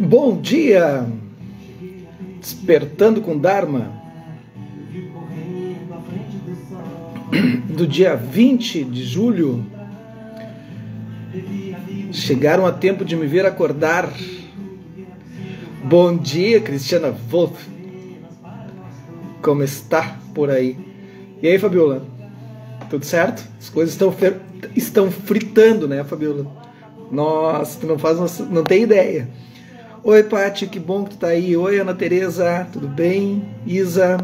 Bom dia, despertando com Dharma, do dia 20 de julho. Chegaram a tempo de me ver acordar. Bom dia, Cristiana Wolf. Como está por aí? E aí, Fabiola? Tudo certo? As coisas estão fritando, né, Fabiola? Nossa, tu não tem ideia. Oi, Paty, que bom que tu tá aí. Oi, Ana Tereza, tudo bem? Isa,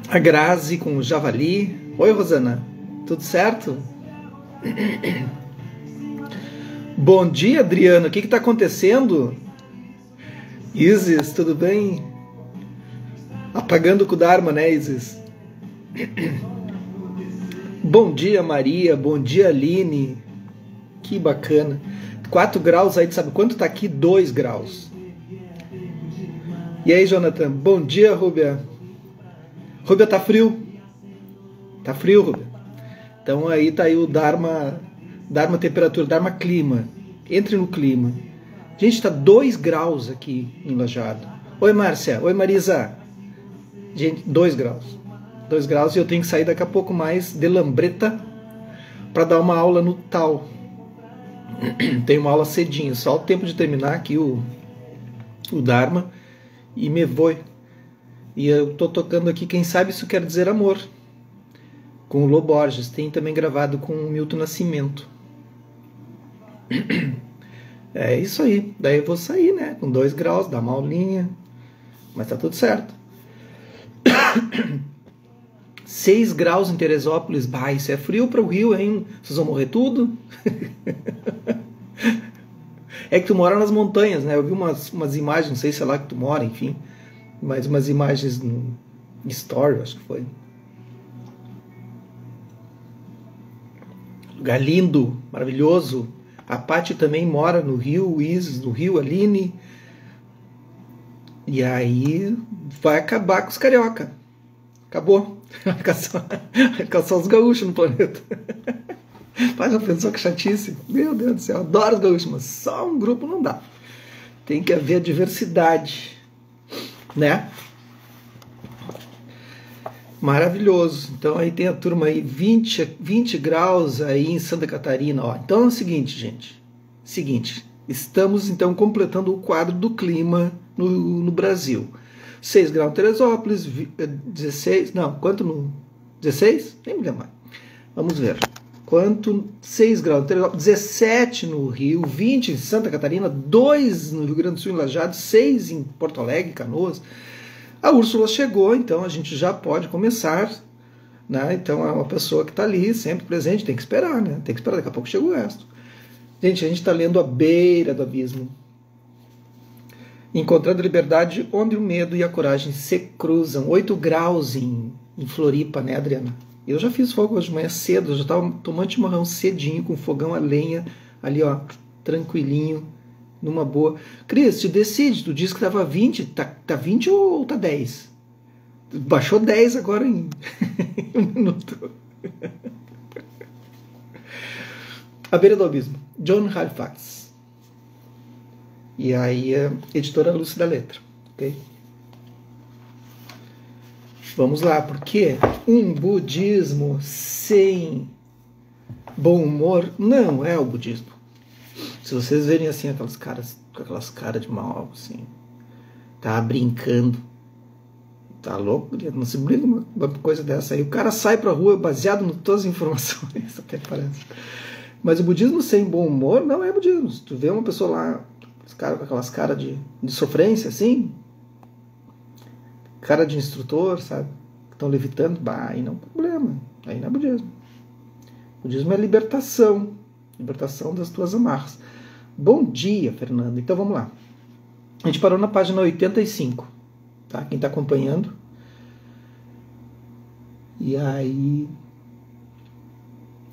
a Grazi com o Javali. Oi, Rosana, tudo certo? Bom dia, Adriana, o que tá acontecendo? Isis, tudo bem? Apagando com o Dharma, né, Isis? Bom dia, Maria, bom dia, Aline. Que bacana. 4 graus aí, tu sabe quanto tá aqui? 2 graus. E aí, Jonathan? Bom dia, Rúbia. Rúbia, tá frio? Tá frio, Rúbia? Então aí tá aí o Dharma temperatura, Dharma clima. Entre no clima. Gente, tá 2 graus aqui em Lajeado. Oi, Márcia. Oi, Marisa. Gente, 2 graus. 2 graus e eu tenho que sair daqui a pouco mais de Lambreta para dar uma aula no Tal. Tem uma aula cedinho, só o tempo de terminar aqui o Dharma e me vou. E eu tô tocando aqui Quem Sabe Isso Quer Dizer Amor, com o Lô Borges. Tem também gravado com o Milton Nascimento. É isso aí. Daí eu vou sair, né? Com 2 graus, dar uma aulinha. Mas tá tudo certo. 6 graus em Teresópolis. Bah, isso é frio para o Rio, hein? Vocês vão morrer tudo? É que tu mora nas montanhas, né? Eu vi umas imagens, não sei se é lá que tu mora, enfim. Mas umas imagens no Story, acho que foi. Lugar lindo, maravilhoso. A Paty também mora no Rio, o Isis no Rio, a Aline. E aí vai acabar com os carioca. Acabou. Vai ficar só os gaúchos no planeta. Pai, já pensou que chatice? Meu Deus do céu, adoro os gaúchos, mas só um grupo não dá. Tem que haver diversidade, né? Maravilhoso. Então aí tem a turma aí, 20 graus aí em Santa Catarina. Ó. Então é o seguinte, gente. Seguinte, estamos então completando o quadro do clima no Brasil. 6 graus em Teresópolis, 16, não, quanto no... 16? Nem me lembro mais. Vamos ver. Quanto? 6 graus em Teresópolis, 17 no Rio, 20 em Santa Catarina, 2 no Rio Grande do Sul, em Lajeado, 6 em Porto Alegre, Canoas. A Úrsula chegou, então a gente já pode começar, né? Então é uma pessoa que está ali, sempre presente, tem que esperar, né? Tem que esperar, daqui a pouco chega o resto. Gente, a gente está lendo A Beira do Abismo. Encontrando a liberdade onde o medo e a coragem se cruzam. 8 graus em Floripa, né, Adriana? Eu já fiz fogo hoje de manhã cedo, eu já estava tomando chimarrão cedinho, com fogão a lenha, ali, ó, tranquilinho, numa boa. Cris, te decide, tu disse que estava 20, tá 20 ou tá 10? Baixou 10 agora em 1 minuto. A Beira do Abismo, John Halifax. E aí, a editora Lúcia da Letra, ok? Vamos lá, porque um budismo sem bom humor não é o budismo. Se vocês verem assim, aquelas caras de mal, assim, tá brincando, tá louco, não se brinca uma coisa dessa aí. O cara sai pra rua baseado em todas as informações, até parece. Mas o budismo sem bom humor não é budismo. Se tu vê uma pessoa lá, com aquelas caras de sofrência, assim, cara de instrutor, sabe? Que estão levitando, bah, aí não é problema. Aí não é budismo. Budismo é libertação. Libertação das tuas amarras. Bom dia, Fernando. Então vamos lá. A gente parou na página 85, tá? Quem está acompanhando. E aí,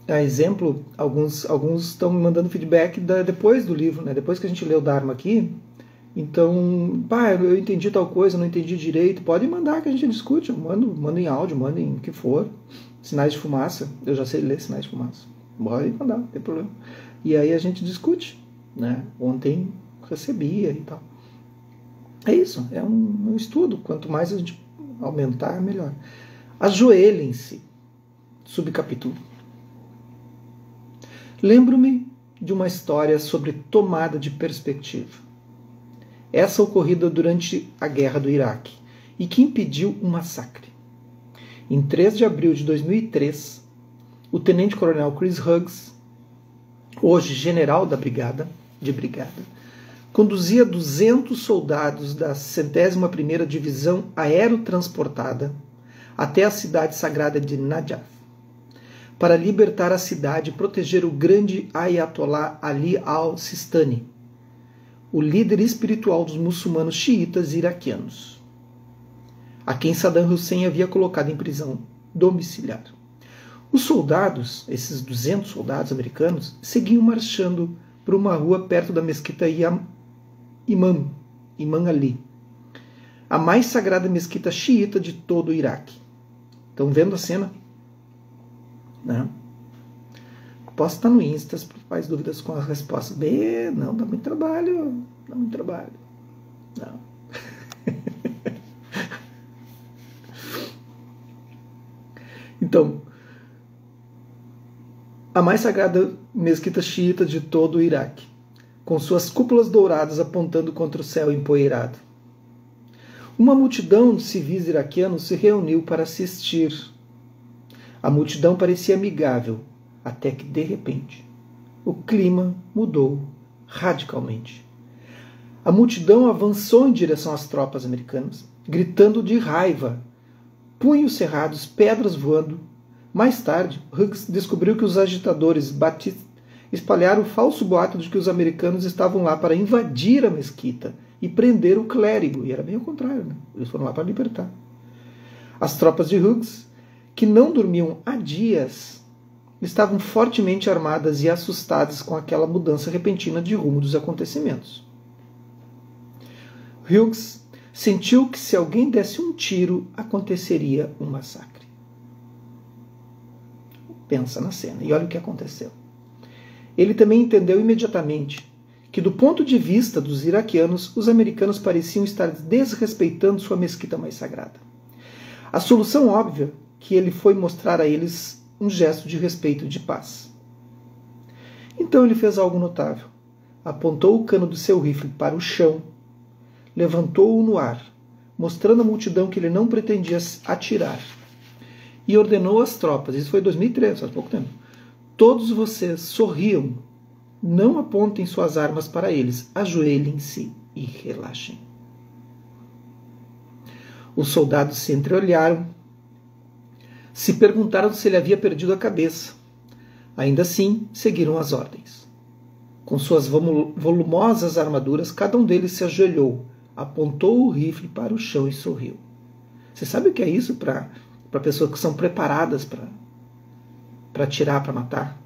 a exemplo, alguns estão me mandando feedback depois do livro, né? Depois que a gente leu o Dharma aqui. Então, pá, eu entendi tal coisa, não entendi direito. Pode mandar que a gente discute. Eu mando em áudio, mando em o que for. Sinais de fumaça. Eu já sei ler sinais de fumaça. Pode mandar, não tem problema. E aí a gente discute, né? Ontem recebia e tal. É isso, é um estudo. Quanto mais a gente aumentar, melhor. Ajoelhem-se. Subcapítulo. Lembro-me de uma história sobre tomada de perspectiva. Essa ocorrida durante a Guerra do Iraque e que impediu um massacre. Em 3 de abril de 2003, o tenente-coronel Chris Hughes, hoje general da brigada, conduzia 200 soldados da 101ª Divisão Aerotransportada até a cidade sagrada de Najaf, para libertar a cidade e proteger o grande Ayatollah Ali al-Sistani, o líder espiritual dos muçulmanos xiitas iraquianos, a quem Saddam Hussein havia colocado em prisão domiciliar. Os soldados, esses 200 soldados americanos, seguiam marchando por uma rua perto da mesquita Imam Ali, a mais sagrada mesquita xiita de todo o Iraque. Estão vendo a cena? Não. Posso estar no Insta, se faz dúvidas com as respostas. Não, dá muito trabalho. Não. Então, a mais sagrada mesquita xiita de todo o Iraque, com suas cúpulas douradas apontando contra o céu empoeirado. Uma multidão de civis iraquianos se reuniu para assistir. A multidão parecia amigável, até que, de repente, o clima mudou radicalmente. A multidão avançou em direção às tropas americanas, gritando de raiva, punhos cerrados, pedras voando. Mais tarde, Hughes descobriu que os agitadores batistas espalharam o falso boato de que os americanos estavam lá para invadir a mesquita e prender o clérigo. E era bem o contrário, né? Eles foram lá para libertar. As tropas de Hughes, que não dormiam há dias, estavam fortemente armadas e assustadas com aquela mudança repentina de rumo dos acontecimentos. Hughes sentiu que se alguém desse um tiro, aconteceria um massacre. Pensa na cena, e olha o que aconteceu. Ele também entendeu imediatamente que, do ponto de vista dos iraquianos, os americanos pareciam estar desrespeitando sua mesquita mais sagrada. A solução óbvia que ele foi mostrar a eles um gesto de respeito e de paz. Então ele fez algo notável. Apontou o cano do seu rifle para o chão, levantou-o no ar, mostrando à multidão que ele não pretendia atirar, e ordenou às tropas, isso foi em 2003, faz pouco tempo, todos vocês sorriam, não apontem suas armas para eles, ajoelhem-se e relaxem. Os soldados se entreolharam, se perguntaram se ele havia perdido a cabeça. Ainda assim, seguiram as ordens. Com suas volumosas armaduras, cada um deles se ajoelhou, apontou o rifle para o chão e sorriu. Você sabe o que é isso para pessoas que são preparadas para atirar, para matar?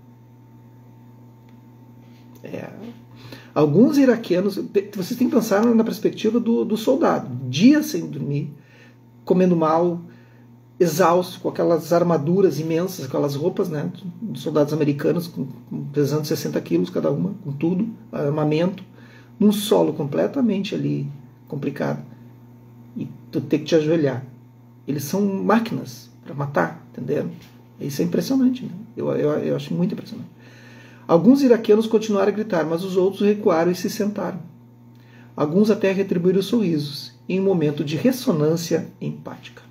Alguns iraquianos, vocês têm que pensar na perspectiva do soldado, dias sem dormir, comendo mal, exausto, com aquelas armaduras imensas, aquelas roupas, né, dos soldados americanos, pesando 60 quilos cada uma, com tudo, armamento, num solo completamente ali complicado. E tu tem que te ajoelhar. Eles são máquinas para matar, entenderam? Isso é impressionante, né? Eu acho muito impressionante. Alguns iraquianos continuaram a gritar, mas os outros recuaram e se sentaram. Alguns até retribuíram sorrisos, em um momento de ressonância empática.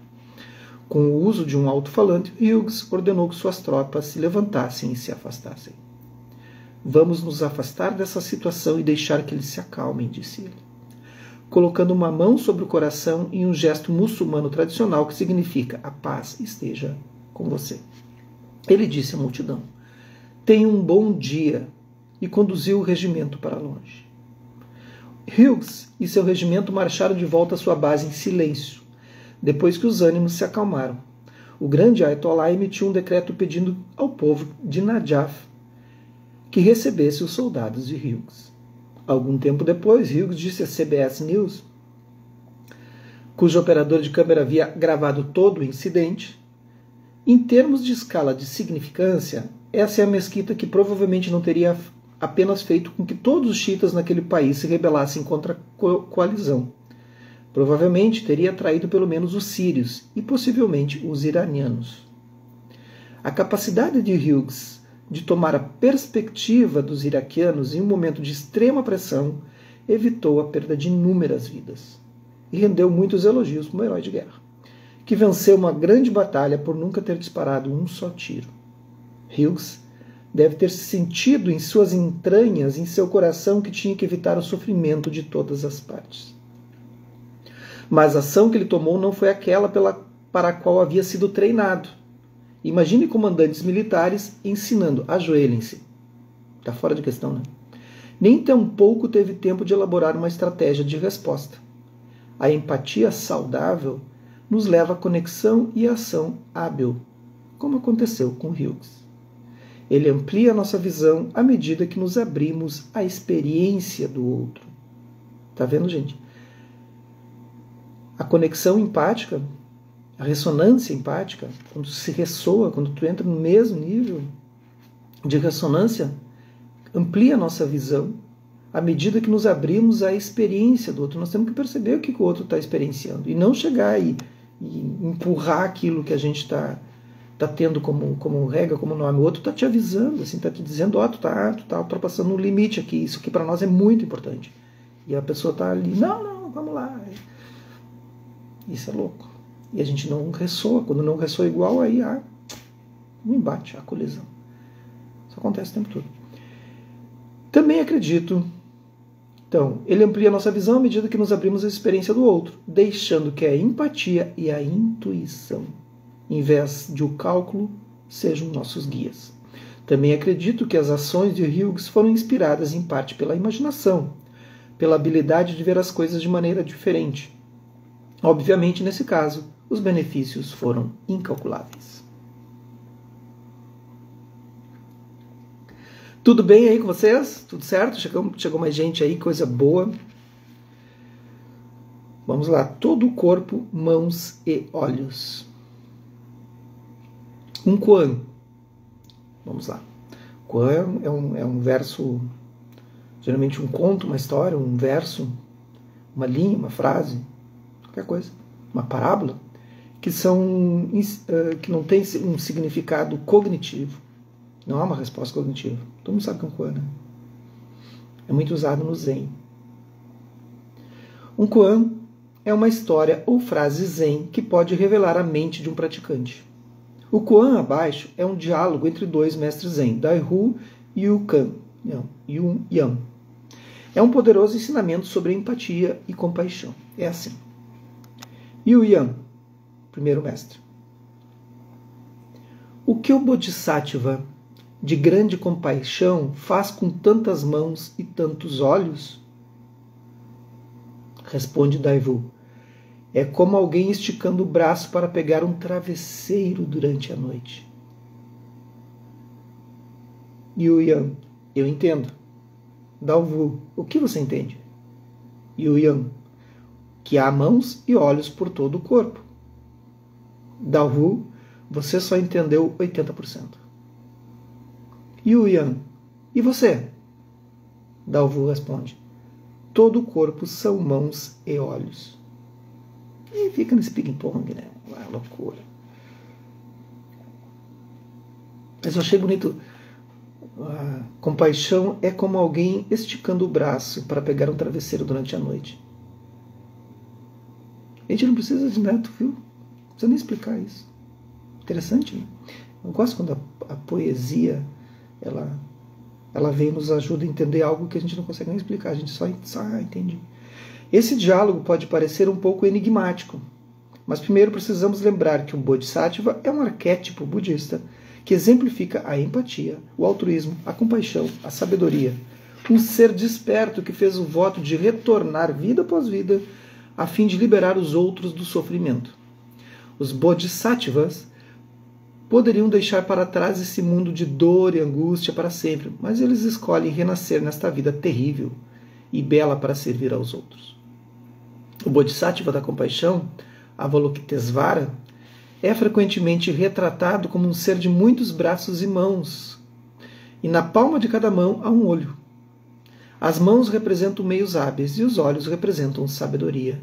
Com o uso de um alto-falante, Hughes ordenou que suas tropas se levantassem e se afastassem. Vamos nos afastar dessa situação e deixar que eles se acalmem, disse ele, colocando uma mão sobre o coração em um gesto muçulmano tradicional que significa a paz esteja com você. Ele disse à multidão, tenha um bom dia, e conduziu o regimento para longe. Hughes e seu regimento marcharam de volta à sua base em silêncio, depois que os ânimos se acalmaram. O grande Ayatollah emitiu um decreto pedindo ao povo de Najaf que recebesse os soldados de Hughes. Algum tempo depois, Hughes disse à CBS News, cujo operador de câmera havia gravado todo o incidente, em termos de escala de significância, essa é a mesquita que provavelmente não teria apenas feito com que todos os xiitas naquele país se rebelassem contra a coalizão. Provavelmente teria atraído pelo menos os sírios e possivelmente os iranianos. A capacidade de Hughes de tomar a perspectiva dos iraquianos em um momento de extrema pressão evitou a perda de inúmeras vidas e rendeu muitos elogios como herói de guerra, que venceu uma grande batalha por nunca ter disparado um só tiro. Hughes deve ter sentido em suas entranhas, em seu coração, que tinha que evitar o sofrimento de todas as partes. Mas a ação que ele tomou não foi aquela para a qual havia sido treinado. Imagine comandantes militares ensinando: ajoelhem-se. Está fora de questão, né? Nem tampouco teve tempo de elaborar uma estratégia de resposta. A empatia saudável nos leva à conexão e à ação hábil, como aconteceu com Hughes. Ele amplia a nossa visão à medida que nos abrimos à experiência do outro. Está vendo, gente? A conexão empática, a ressonância empática, quando se ressoa, quando tu entra no mesmo nível de ressonância, amplia a nossa visão à medida que nos abrimos à experiência do outro. Nós temos que perceber o que o outro está experienciando e não chegar e empurrar aquilo que a gente está tendo como regra, como nome. O outro está te avisando, assim, está te dizendo: tu tá ultrapassando um limite aqui, isso aqui para nós é muito importante. E a pessoa está ali: não, vamos lá. Isso é louco. E a gente não ressoa. Quando não ressoa igual, aí há um embate, há colisão. Isso acontece o tempo todo. Também acredito, então, ele amplia a nossa visão à medida que nos abrimos à experiência do outro, deixando que a empatia e a intuição, em vez de o cálculo, sejam nossos guias. Também acredito que as ações de Hughes foram inspiradas em parte pela imaginação, pela habilidade de ver as coisas de maneira diferente. Obviamente, nesse caso, os benefícios foram incalculáveis. Tudo bem aí com vocês? Tudo certo? Chegou mais gente aí, coisa boa. Vamos lá. Todo o corpo, mãos e olhos. Um koan. Vamos lá. Koan é um verso, geralmente um conto, uma história, um verso, uma linha, uma frase, qualquer coisa, uma parábola, que não tem um significado cognitivo. Não há uma resposta cognitiva. Todo mundo sabe que é um koan, né? É muito usado no Zen. Um koan é uma história ou frase Zen que pode revelar a mente de um praticante. O koan abaixo é um diálogo entre dois mestres Zen, Daihu e Yun Yan. É um poderoso ensinamento sobre empatia e compaixão. É assim. Yun Yan, primeiro mestre. O que o Bodhisattva de grande compaixão faz com tantas mãos e tantos olhos? Responde Daihu: é como alguém esticando o braço para pegar um travesseiro durante a noite. Yun Yan: eu entendo. Daihu: o que você entende? Yun Yan: que há mãos e olhos por todo o corpo. Daihu: você só entendeu 80%. Yun Yan: e você? Daihu responde: todo o corpo são mãos e olhos. E fica nesse ping-pong, né? Uma loucura. Mas eu achei bonito. A compaixão é como alguém esticando o braço para pegar um travesseiro durante a noite. A gente não precisa de neto, viu? Não precisa nem explicar isso. Interessante, né? Eu gosto quando a poesia ela vem e nos ajuda a entender algo que a gente não consegue nem explicar, a gente só entende. Esse diálogo pode parecer um pouco enigmático, mas primeiro precisamos lembrar que o Bodhisattva é um arquétipo budista que exemplifica a empatia, o altruísmo, a compaixão, a sabedoria. Um ser desperto que fez o voto de retornar vida após vida a fim de liberar os outros do sofrimento. Os Bodhisattvas poderiam deixar para trás esse mundo de dor e angústia para sempre, mas eles escolhem renascer nesta vida terrível e bela para servir aos outros. O Bodhisattva da compaixão, Avalokitesvara, é frequentemente retratado como um ser de muitos braços e mãos. e na palma de cada mão há um olho. As mãos representam meios hábeis e os olhos representam sabedoria.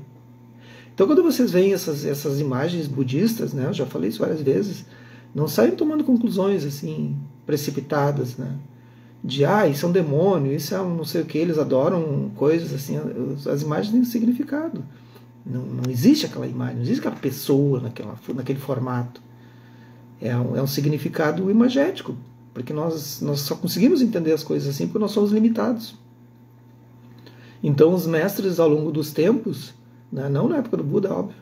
Então, quando vocês veem essas imagens budistas, né, eu já falei isso várias vezes, não saiam tomando conclusões assim precipitadas, né, de isso é um demônio, isso é um não sei o que, eles adoram coisas assim. As imagens têm significado. Não existe aquela imagem, não existe aquela pessoa naquele formato. É um significado imagético, porque nós só conseguimos entender as coisas assim porque nós somos limitados. Então os mestres ao longo dos tempos, né, não na época do Buda, óbvio,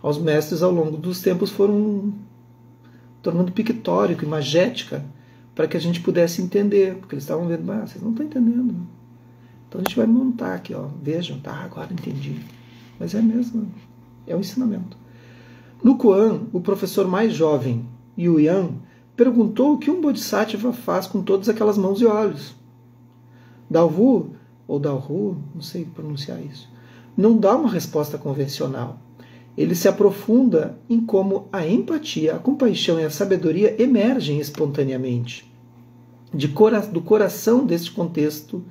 os mestres ao longo dos tempos foram tornando pictórico, imagética, para que a gente pudesse entender, porque eles estavam vendo, vocês não estão entendendo. Então a gente vai montar aqui, vejam, agora entendi. Mas é mesmo, é um ensinamento. No Koan, o professor mais jovem, Yu Yan, perguntou o que um Bodhisattva faz com todas aquelas mãos e olhos. Dalvu, ou Dalhu, não sei pronunciar isso, não dá uma resposta convencional. Ele se aprofunda em como a empatia, a compaixão e a sabedoria emergem espontaneamente do coração deste contexto,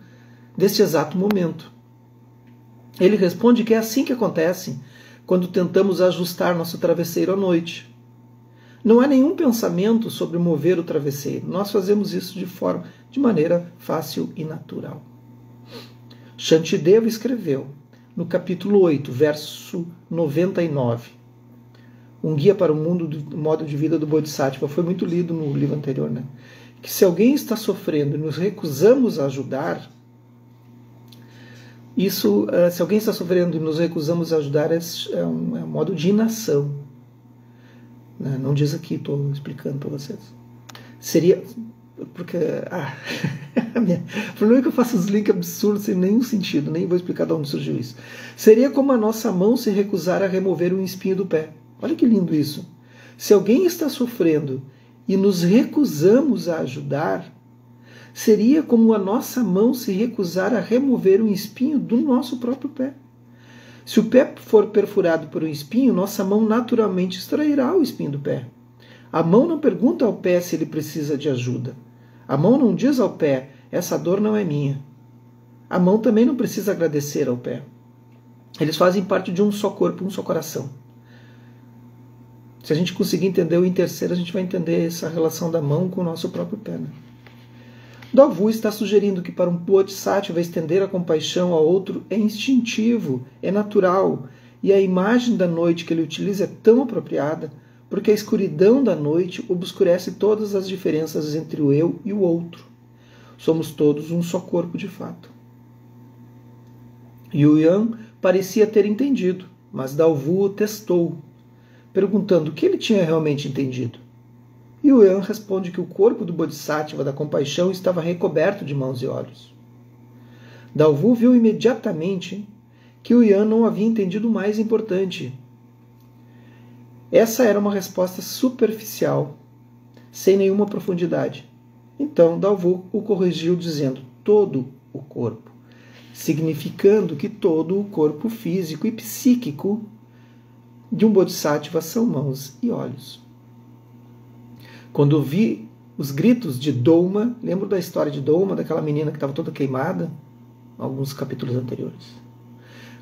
deste exato momento. Ele responde que é assim que acontece quando tentamos ajustar nosso travesseiro à noite. Não há nenhum pensamento sobre mover o travesseiro. Nós fazemos isso de maneira fácil e natural. Shantideva escreveu, no capítulo 8, verso 99, um guia para o mundo do modo de vida do Bodhisattva, foi muito lido no livro anterior, né? Que se alguém está sofrendo e nos recusamos a ajudar, se alguém está sofrendo e nos recusamos a ajudar, é um modo de inação. Né? Não diz aqui, estou explicando para vocês. Seria... Porque... o problema é que eu faço os links absurdos sem nenhum sentido, nem vou explicar de onde surgiu isso. Seria como a nossa mão se recusar a remover um espinho do pé. Olha que lindo isso. Se alguém está sofrendo e nos recusamos a ajudar, seria como a nossa mão se recusar a remover um espinho do nosso próprio pé. Se o pé for perfurado por um espinho, nossa mão naturalmente extrairá o espinho do pé. A mão não pergunta ao pé se ele precisa de ajuda. A mão não diz ao pé, essa dor não é minha. A mão também não precisa agradecer ao pé. Eles fazem parte de um só corpo, um só coração. Se a gente conseguir entender o terceiro, a gente vai entender essa relação da mão com o nosso próprio pé. Né? Dalvu está sugerindo que para um Bodhisattva estender a compaixão ao outro é instintivo, é natural, e a imagem da noite que ele utiliza é tão apropriada, porque a escuridão da noite obscurece todas as diferenças entre o eu e o outro. Somos todos um só corpo de fato. Yu Yan parecia ter entendido, mas Dalvu o testou, perguntando o que ele tinha realmente entendido. Yu Yan responde que o corpo do Bodhisattva da compaixão estava recoberto de mãos e olhos. Dalvu viu imediatamente que Yu Yan não havia entendido o mais importante. Essa era uma resposta superficial, sem nenhuma profundidade. Então Dalvu o corrigiu dizendo todo o corpo, significando que todo o corpo físico e psíquico de um Bodhisattva são mãos e olhos. Quando vi os gritos de Douma, lembro da história de Douma, daquela menina que estava toda queimada, alguns capítulos anteriores.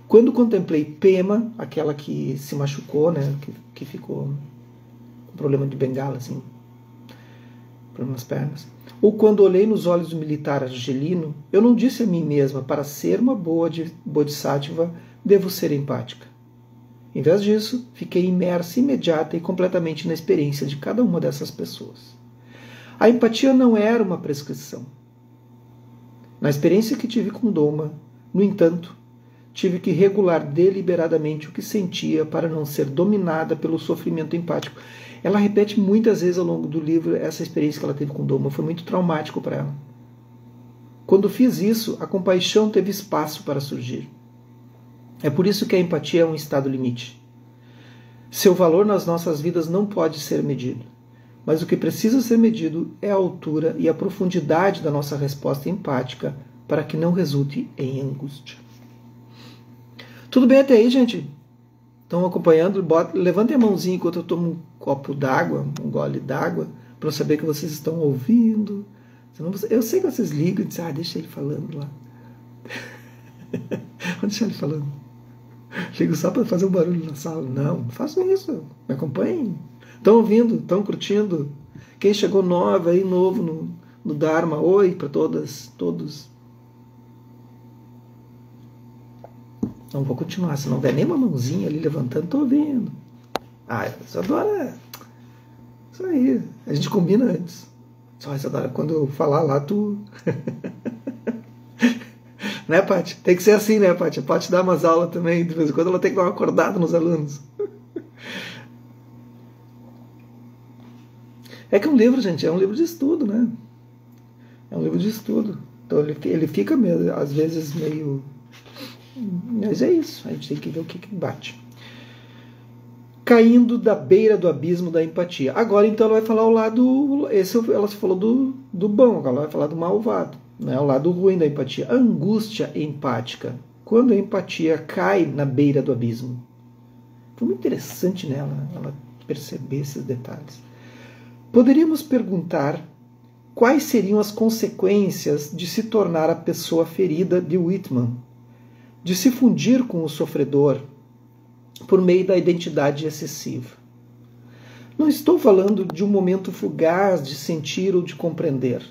Quando contemplei Pema, aquela que se machucou, né, que ficou com problema de bengala, assim, problema nas pernas, ou quando olhei nos olhos do militar argelino, eu não disse a mim mesma, para ser uma boa Bodhisattva, devo ser empática. Em vez disso, fiquei imersa imediata e completamente na experiência de cada uma dessas pessoas. A empatia não era uma prescrição. Na experiência que tive com Douma, no entanto, tive que regular deliberadamente o que sentia para não ser dominada pelo sofrimento empático. Ela repete muitas vezes ao longo do livro essa experiência que ela teve com Douma. Foi muito traumático para ela. Quando fiz isso, a compaixão teve espaço para surgir. É por isso que a empatia é um estado limite. Seu valor nas nossas vidas não pode ser medido. Mas o que precisa ser medido é a altura e a profundidade da nossa resposta empática para que não resulte em angústia. Tudo bem até aí, gente? Estão acompanhando? Levantem a mãozinha enquanto eu tomo um copo d'água, um gole d'água, para eu saber que vocês estão ouvindo, Eu sei que vocês ligam e dizem, deixa ele falando lá. Vou deixar ele falando. Ligo só para fazer um barulho na sala. Não façam isso. Me acompanhem. Estão ouvindo? Estão curtindo? Quem chegou nova aí, novo no Dharma, oi para todas, todos. Não vou continuar, se não der nem uma mãozinha ali levantando, estou ouvindo. Isadora, isso aí, a gente combina antes. Só, Isadora, quando eu falar lá, tu... Né, Paty? Tem que ser assim, né, Paty? A Paty dá umas aulas também, de vez em quando ela tem que dar uma acordada nos alunos. É que um livro, gente, é um livro de estudo, né? É um livro de estudo. Então ele fica, meio, às vezes, meio... Mas é isso, a gente tem que ver o que bate. Caindo da beira do abismo da empatia. Agora, então, ela vai falar o lado... Ela falou do bom, agora ela vai falar do malvado. Né? O lado ruim da empatia. A angústia empática. Quando a empatia cai na beira do abismo. Foi muito interessante nela, ela perceber esses detalhes. Poderíamos perguntar quais seriam as consequências de se tornar a pessoa ferida de Whitman, de se fundir com o sofredor por meio da identidade excessiva. Não estou falando de um momento fugaz de sentir ou de compreender,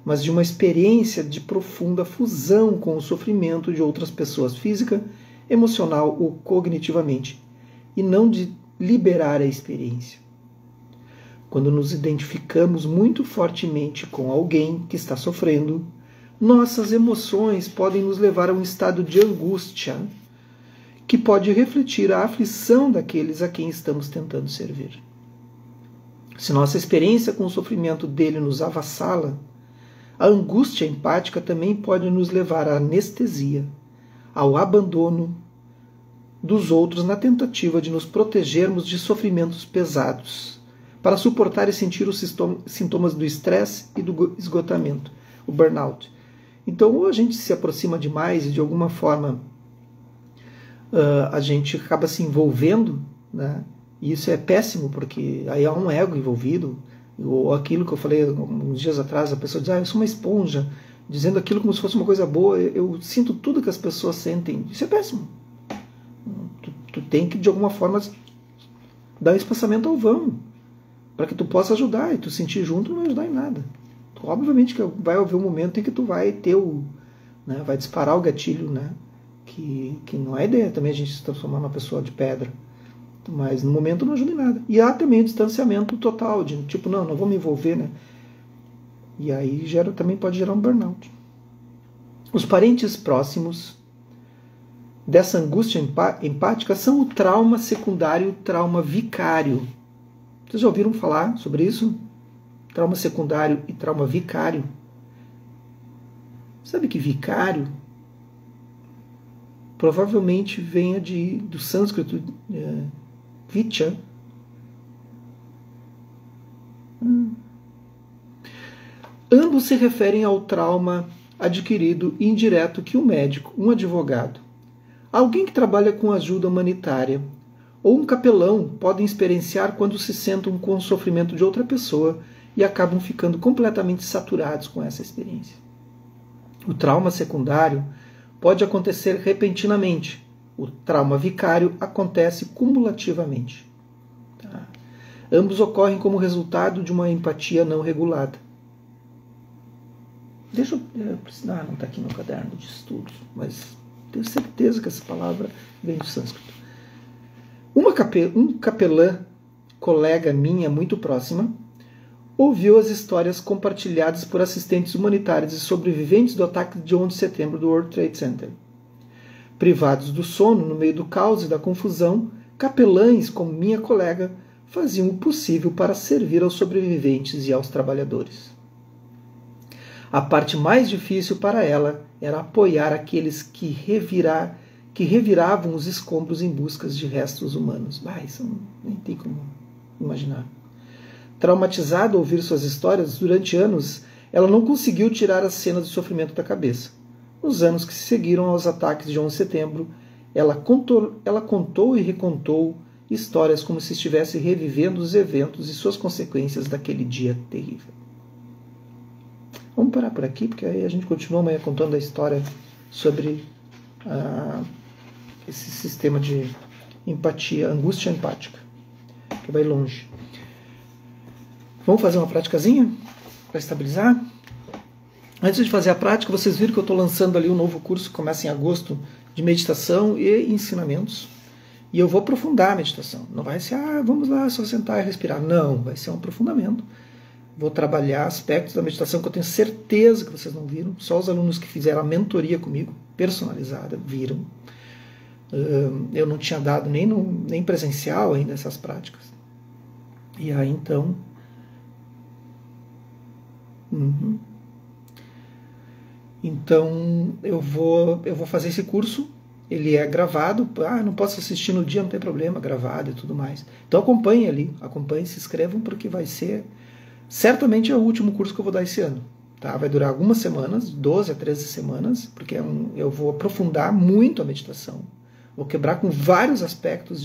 mas de uma experiência de profunda fusão com o sofrimento de outras pessoas física, emocional ou cognitivamente, e não de liberar a experiência. Quando nos identificamos muito fortemente com alguém que está sofrendo, nossas emoções podem nos levar a um estado de angústia que pode refletir a aflição daqueles a quem estamos tentando servir. Se nossa experiência com o sofrimento dele nos avassala, a angústia empática também pode nos levar à anestesia, ao abandono dos outros na tentativa de nos protegermos de sofrimentos pesados, para suportar e sentir os sintomas do estresse e do esgotamento, o burnout. Então, ou a gente se aproxima demais e, de alguma forma, a gente acaba se envolvendo, né? E isso é péssimo, porque aí há um ego envolvido, ou aquilo que eu falei uns dias atrás, a pessoa diz, eu sou uma esponja, dizendo aquilo como se fosse uma coisa boa, eu sinto tudo que as pessoas sentem. Isso é péssimo. Tu tem que, de alguma forma, dar um espaçamento ao vão, para que tu possa ajudar, e tu sentir junto não vai ajudar em nada. Obviamente que vai haver um momento em que tu vai ter né, vai disparar o gatilho, né, que não é ideia também a gente se transformar numa pessoa de pedra, mas no momento não ajuda em nada. E há também o distanciamento total, de tipo, não vou me envolver, né, e aí também pode gerar um burnout. Os parentes próximos dessa angústia empática são o trauma secundário e o trauma vicário. Vocês já ouviram falar sobre isso? Trauma secundário e trauma vicário. Sabe que vicário provavelmente venha do sânscrito vicha. Ambos se referem ao trauma adquirido e indireto que um médico, um advogado, alguém que trabalha com ajuda humanitária ou um capelão podem experienciar quando se sentam com o sofrimento de outra pessoa e acabam ficando completamente saturados com essa experiência. O trauma secundário pode acontecer repentinamente. O trauma vicário acontece cumulativamente. Tá? Ambos ocorrem como resultado de uma empatia não regulada. Deixa eu... não está aqui no caderno de estudos, mas tenho certeza que essa palavra vem do sânscrito. Um capelã, colega minha muito próxima, ouviu as histórias compartilhadas por assistentes humanitários e sobreviventes do ataque de 11 de setembro do World Trade Center. Privados do sono, no meio do caos e da confusão, capelães como minha colega faziam o possível para servir aos sobreviventes e aos trabalhadores. A parte mais difícil para ela era apoiar aqueles que reviravam os escombros em busca de restos humanos. Isso nem tem como imaginar. Traumatizada ao ouvir suas histórias, durante anos, ela não conseguiu tirar as cenas de sofrimento da cabeça. Nos anos que se seguiram aos ataques de 11 de setembro, ela contou e recontou histórias como se estivesse revivendo os eventos e suas consequências daquele dia terrível. Vamos parar por aqui, porque aí a gente continua amanhã contando a história sobre esse sistema de empatia, angústia empática, que vai longe. Vamos fazer uma praticazinha para estabilizar? Antes de fazer a prática, vocês viram que eu estou lançando ali um novo curso que começa em agosto, de meditação e ensinamentos. E eu vou aprofundar a meditação. Não vai ser, vamos lá, só sentar e respirar. Não, vai ser um aprofundamento. Vou trabalhar aspectos da meditação que eu tenho certeza que vocês não viram. Só os alunos que fizeram a mentoria comigo, personalizada, viram. Eu não tinha dado nem presencial ainda essas práticas. E aí, então... Então, eu vou fazer esse curso. Ele é gravado. Não posso assistir no dia, não tem problema, gravado e tudo mais. Então, acompanhem ali. Acompanhem, se inscrevam, porque vai ser... Certamente é o último curso que eu vou dar esse ano. Tá? Vai durar algumas semanas, 12 a 13 semanas, porque eu vou aprofundar muito a meditação. Vou quebrar com vários aspectos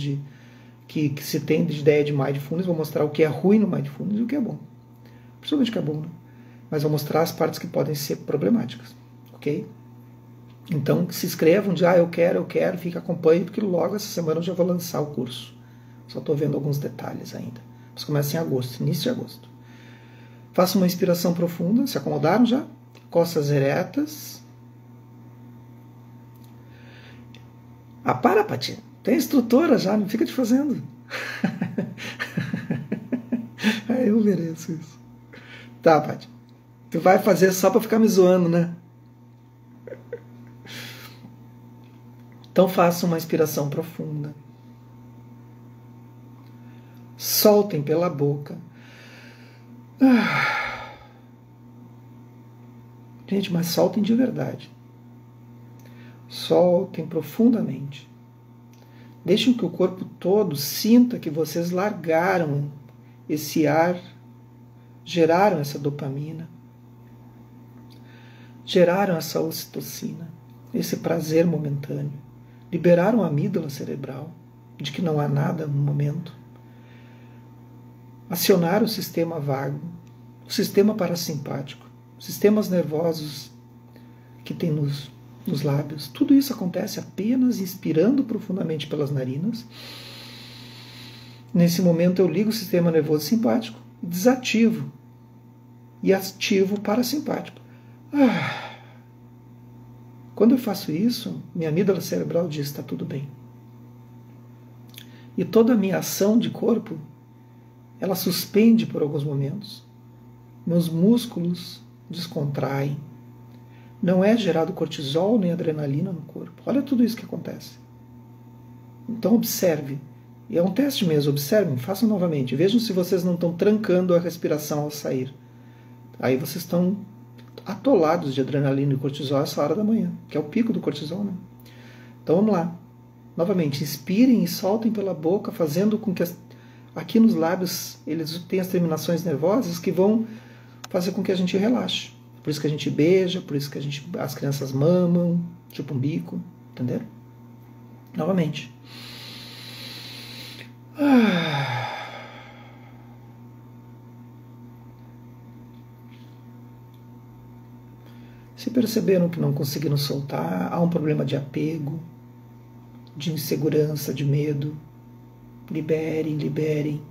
que se tem de ideia de Mindfulness. Vou mostrar o que é ruim no Mindfulness e o que é bom. Principalmente o que é bom, né? Mas vou mostrar as partes que podem ser problemáticas. Ok? Então, se inscrevam, eu quero, fica, acompanhe, porque logo essa semana eu já vou lançar o curso. Só estou vendo alguns detalhes ainda. Mas começa em agosto, início de agosto. Faça uma inspiração profunda. Se acomodaram já? Costas eretas. Para, Pati. Tem instrutora já, não fica te fazendo. Eu mereço isso. Tá, Pati. Tu vai fazer só para ficar me zoando, né? Então faça uma inspiração profunda. Soltem pela boca. Gente, mas soltem de verdade. Soltem profundamente. Deixem que o corpo todo sinta que vocês largaram esse ar, geraram essa dopamina, geraram essa ocitocina, esse prazer momentâneo, liberaram a amígdala cerebral, de que não há nada no momento, acionaram o sistema vago, o sistema parasimpático, sistemas nervosos que tem nos lábios. Tudo isso acontece apenas inspirando profundamente pelas narinas. Nesse momento eu ligo o sistema nervoso simpático, desativo e ativo o parasimpático. Quando eu faço isso, minha amígdala cerebral diz: está tudo bem. E toda a minha ação de corpo, ela suspende por alguns momentos. Meus músculos descontraem. Não é gerado cortisol nem adrenalina no corpo. Olha tudo isso que acontece. Então observe. E é um teste mesmo, observem, façam novamente. Vejam se vocês não estão trancando a respiração ao sair. Aí vocês estão atolados de adrenalina e cortisol essa hora da manhã, que é o pico do cortisol, né? Então vamos lá. Novamente, inspirem e soltem pela boca, fazendo com que aqui nos lábios eles têm as terminações nervosas que vão fazer com que a gente relaxe. Por isso que a gente beija, por isso que as crianças mamam, chupam um bico, entenderam? Novamente. Se perceberam que não conseguiram soltar, há um problema de apego, de insegurança, de medo, liberem, liberem.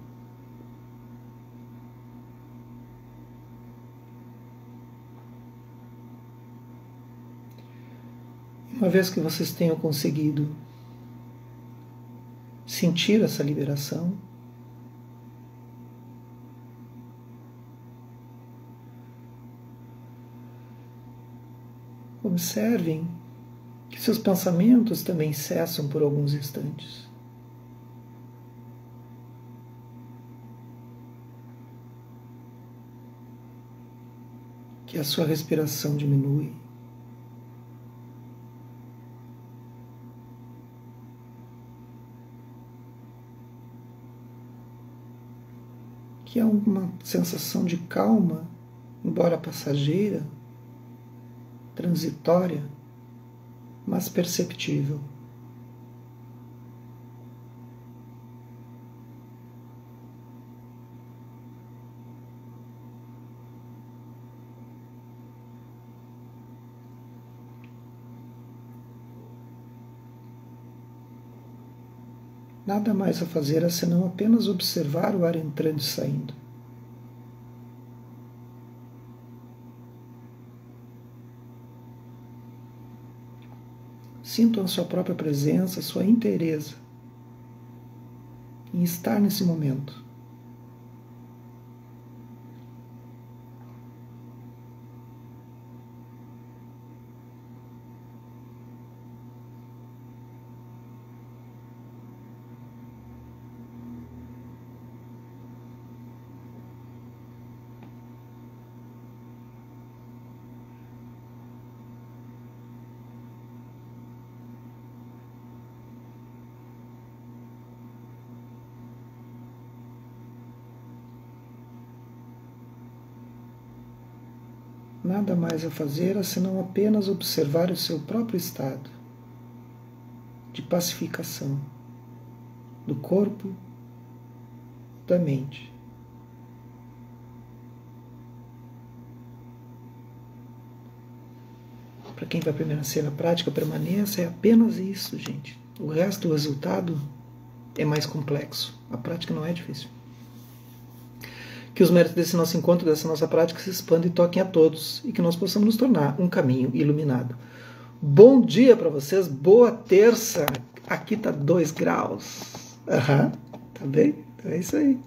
Uma vez que vocês tenham conseguido sentir essa liberação, observem que seus pensamentos também cessam por alguns instantes. Que a sua respiração diminui. Que há uma sensação de calma, embora passageira, transitória, mas perceptível. Nada mais a fazer senão apenas observar o ar entrando e saindo. Sintam a sua própria presença, a sua inteireza em estar nesse momento. Nada mais a fazer senão apenas observar o seu próprio estado de pacificação do corpo, da mente. Para quem vai permanecer na prática, permaneça, é apenas isso, gente. O resto, o resultado, é mais complexo. A prática não é difícil. Que os méritos desse nosso encontro, dessa nossa prática, se expandam e toquem a todos, e que nós possamos nos tornar um caminho iluminado. Bom dia para vocês, boa terça. Aqui tá 2 graus. Tá bem? Então é isso aí.